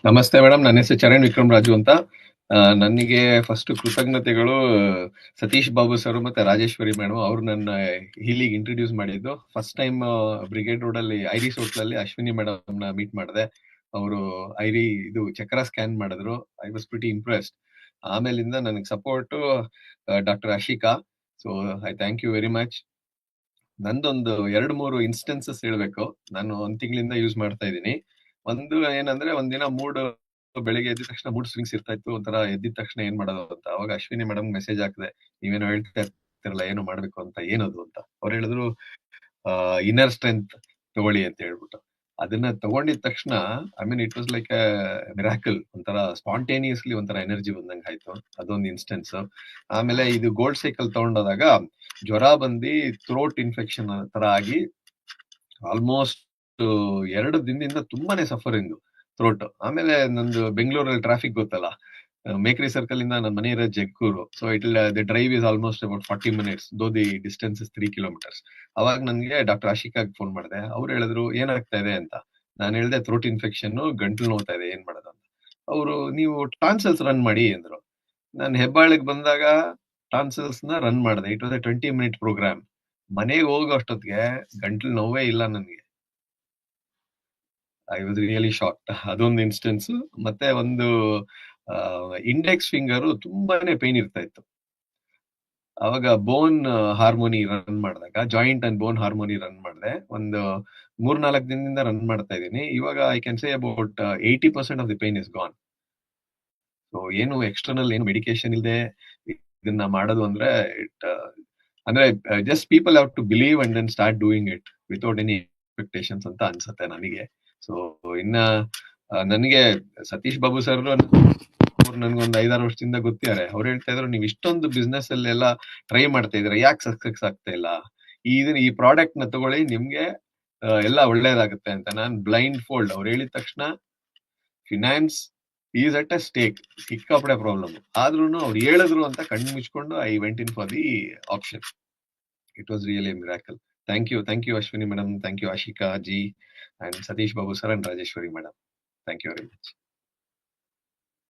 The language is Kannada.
ನಮಸ್ತೆ ಮೇಡಮ್, ನನ್ನ ಹೆಸರು ಚರಣ್ ವಿಕ್ರಮ್ ರಾಜು ಅಂತ. ನನಗೆ ಫಸ್ಟ್ ಕೃತಜ್ಞತೆಗಳು ಸತೀಶ್ ಬಾಬು ಸರ್ ಮತ್ತೆ ರಾಜೇಶ್ವರಿ ಮೇಡಮ್ ಅವರು ನನ್ನ ಹೀಲಿಗೆ ಇಂಟ್ರೊಡ್ಯೂಸ್ ಮಾಡಿದ್ದು. ಫಸ್ಟ್ ಟೈಮ್ ಬ್ರಿಗೇಡ್ ರೋಡ್ ಅಲ್ಲಿ ಐರಿಸ್ ಹೋಟ್ಲಲ್ಲಿ ಅಶ್ವಿನಿ ಮೇಡಮ್ ನ ಮೀಟ್ ಮಾಡಿದೆ. ಅವರು ಇದು ಚಕ್ರ ಸ್ಕ್ಯಾನ್ ಮಾಡಿದ್ರು. I was pretty impressed. ಆಮೇಲಿಂದ ನನಗೆ support doctor Ashika. So I thank you very much. ನಂದೊಂದು 2-3 ಇನ್ಸ್ಟೆನ್ಸಸ್ ಹೇಳ್ಬೇಕು. ನಾನು 1 ತಿಂಗಳಿಂದ ಯೂಸ್ ಮಾಡ್ತಾ ಇದ್ದೀನಿ. ಒಂದು ಏನಂದ್ರೆ, ಒಂದಿನ ಬೆಳಿಗ್ಗೆ ಎದ್ದ ತಕ್ಷಣ ಮೂಡ್ ಸ್ವಿಂಗ್ಸ್ ಇರ್ತಾ ಇತ್ತು. ಒಂಥರ ಎದ್ದಿದ ತಕ್ಷಣ ಏನ್ ಮಾಡೋದು ಅಂತ. ಅವಾಗ ಅಶ್ವಿನಿ ಮೇಡಮ್ ಮೆಸೇಜ್ ಹಾಕಿದೆ, ನೀವೇನೋ ಹೇಳ್ತಾ ಇರ್ತಿರಲ್ಲ ಏನು ಮಾಡ್ಬೇಕು ಅಂತ, ಏನದು ಅಂತ. ಅವ್ರು ಹೇಳಿದ್ರು ಇನ್ನರ್ ಸ್ಟ್ರೆಂತ್ ತಗೊಳ್ಳಿ ಅಂತ ಹೇಳ್ಬಿಟ್ಟು. ಅದನ್ನ ತಗೊಂಡಿದ ತಕ್ಷಣ it was like A miracle. ಒಂಥರ ಸ್ಪಾಂಟೇನಿಯಸ್ಲಿ ಒಂಥರ ಎನರ್ಜಿ ಬಂದಂಗೆ ಆಯ್ತು. ಅದೊಂದು ಇನ್ಸ್ಟೆನ್ಸ್. ಆಮೇಲೆ ಇದು ಗೋಲ್ಡ್ ಸೈಕಲ್ ತಗೊಂಡೋದಾಗ ಜ್ವರ ಬಂದು ಥ್ರೋಟ್ ಇನ್ಫೆಕ್ಷನ್ ತರ ಆಗಿ ಆಲ್ಮೋಸ್ಟ್ 2 ದಿನದಿಂದ ತುಂಬಾನೇ ಸಫರಿಂಗ್ ಥ್ರೋಟ್. ಆಮೇಲೆ ನಂದು ಬೆಂಗಳೂರಲ್ಲಿ ಟ್ರಾಫಿಕ್ ಗೊತ್ತಲ್ಲ, ಮೇಕ್ರಿ ಸರ್ಕಲ್ ಇಂದ ನನ್ನ ಮನೆ ಇರೋ Jaggur. So the drive is almost about 40 minutes, though the distance is 3 kilometers. ಅವಾಗ ನನ್ಗೆ ಡಾಕ್ಟರ್ ಆಶಿಕಾಗ್ ಫೋನ್ ಮಾಡಿದೆ. ಅವ್ರು ಹೇಳಿದ್ರು ಏನಾಗ್ತಾ ಇದೆ ಅಂತ. ನಾನು ಹೇಳಿದೆ ಥ್ರೋಟ್ ಇನ್ಫೆಕ್ಷನ್, ಗಂಟ್ಲು ನೋವ್ತಾ ಇದೆ, ಏನ್ ಮಾಡೋದು ಅಂತ. ಅವರು ನೀವು ಟಾನ್ಸಲ್ಸ್ ರನ್ ಮಾಡಿ ಅಂದ್ರು. ನಾನು ಹೆಬ್ಬಾಳಿಗೆ ಬಂದಾಗ ಟಾನ್ಸಲ್ಸ್ ನ ರನ್ ಮಾಡಿದೆ. It was a 20-minute programme. ಮನೆಗೆ ಹೋಗೋ ಅಷ್ಟೊತ್ತಿಗೆ ಗಂಟ್ಲು ನೋವೇ ಇಲ್ಲ ನನಗೆ. I was really shocked. ಅದೊಂದು ಇನ್ಸ್ಟೆನ್ಸ್. ಮತ್ತೆ ಒಂದು ಇಂಡೆಕ್ಸ್ ಫಿಂಗರ್ ತುಂಬಾನೇ ಪೇನ್ ಇರ್ತಾ ಇತ್ತು. ಅವಾಗ ಬೋನ್ ಹಾರ್ಮೋನಿ ರನ್ ಮಾಡಿದಾಗ, joint and bone harmony run ಮಾಡಿದೆ. ಒಂದು 3-4 ದಿನದಿಂದ ರನ್ ಮಾಡ್ತಾ ಇದ್ದೀನಿ. ಇವಾಗ I can say about 80% of the pain is gone. So ಏನು ಎಕ್ಸ್ಟರ್ನಲ್ ಏನು ಮೆಡಿಕೇಶನ್ ಇಲ್ಲದೆ ಇದನ್ನ ಮಾಡೋದು ಅಂದ್ರೆ just people have to believe and then start doing it without any expectations ಅಂತ ಅನ್ಸುತ್ತೆ ನನಗೆ. ಸೊ ಇನ್ನ ನನಗೆ ಸತೀಶ್ ಬಾಬು ಸರ್ ಅವ್ರು ನನ್ಗೊಂದು 5-6 ವರ್ಷದಿಂದ ಗೊತ್ತಿದ್ದಾರೆ. ಅವ್ರು ಹೇಳ್ತಾ ಇದ್ರು, ನೀವು ಇಷ್ಟೊಂದು ಬಿಸ್ನೆಸ್ ಅಲ್ಲಿ ಎಲ್ಲ ಟ್ರೈ ಮಾಡ್ತಾ ಇದ್ರೆ ಯಾಕೆ ಸಕ್ಸಸ್ ಆಗ್ತಾ ಇಲ್ಲ, ಈ ಪ್ರಾಡಕ್ಟ್ ನ ತಗೊಳ್ಳಿ, ನಿಮ್ಗೆ ಎಲ್ಲ ಒಳ್ಳೇದಾಗುತ್ತೆ ಅಂತ. ನಾನ್ ಬ್ಲೈಂಡ್ ಫೋಲ್ಡ್ ಅವ್ರು ಹೇಳಿದ ತಕ್ಷಣ, finance is at a stake, ಸಿಕ್ಕಾಪಡೆ ಪ್ರಾಬ್ಲಮ್ ಆದ್ರೂ ಅವ್ರು ಹೇಳಿದ್ರು ಅಂತ ಕಣ್ಣು ಮುಚ್ಕೊಂಡು I went in for the option. It was really miracle. Thank you Ashwini madam, thank you Ashika ji, and Satish Babu sir and Rajeshwari madam. Thank you very much.